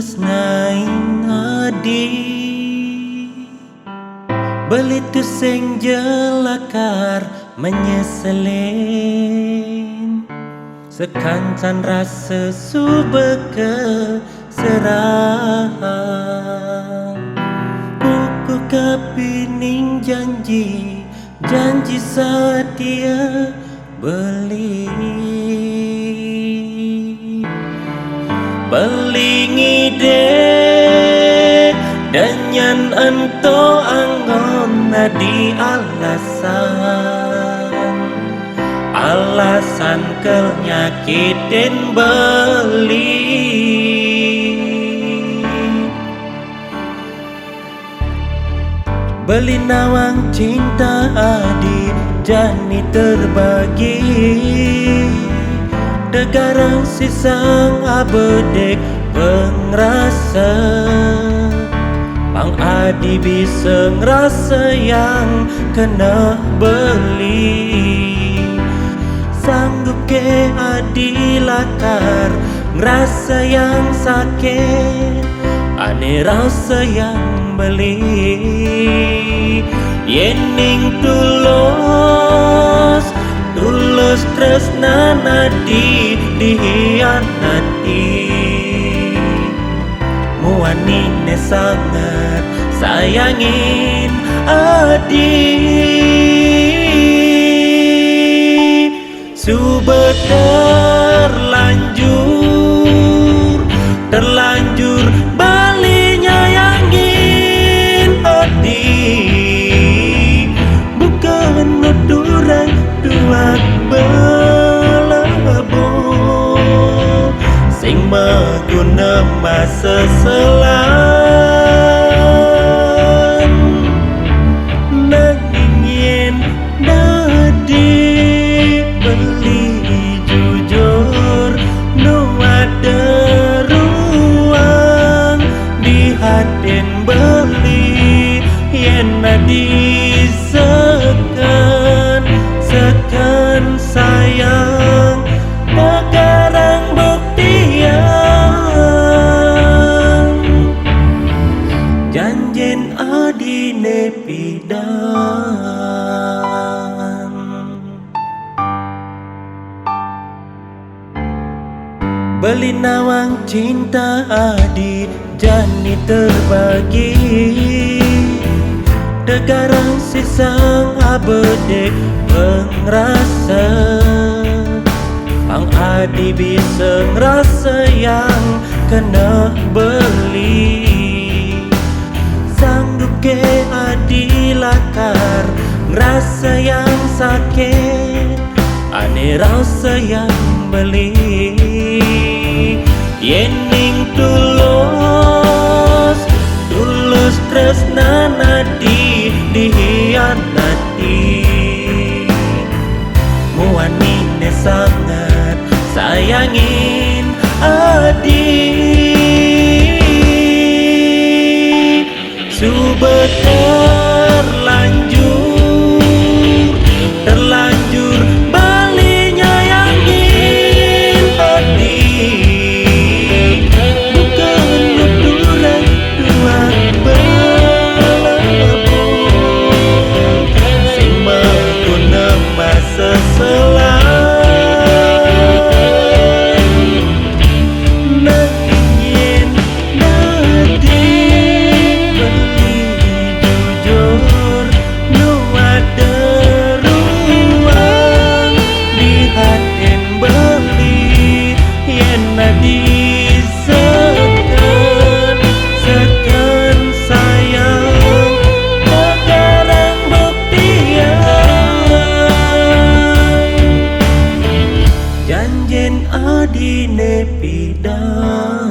tresnain adi belitu sing jelakar menyeselin sekancan rasa subeke serahan buku kepining janji setia beli ngide danyan ento angon di alasan kel nyakitin beli nawang cinta adi jani terbagi degarang sisang abedek pengrasa Bang Adi bisa ngerasa yang kena beli sanggup ke Adi lakar ngerasa yang sakit ane rasa yang beli yening tulus tresna nadi dihianati muanine sangat sayangin Adi sudah terlanjur bali nyayangin Adi bukan nuduran dua belabo sing maguna masa selan nangingin nadi beli jujur no ada ruang di haden beli yen nadi sekan sayang sekarang buktian janjen adine pidan beli nawang cinta adi jani terbagi degarang sisang abedek pengrasa Bang Adi bisa ngerasa yang kena beli sanggup ke Adi lakar ngerasa yang sakit ane rasa yang beli yening tulus tresna nadi dihianati muanine sangat sayangin Adi sudah terlanjur bali nyayangin Adi bukan nuduran dua belabo sing maguna masa selan nangingin nadi beli jujur no ada ruang di haden beli yen nadi sekan sayang sekarang buktian janjen adine pidan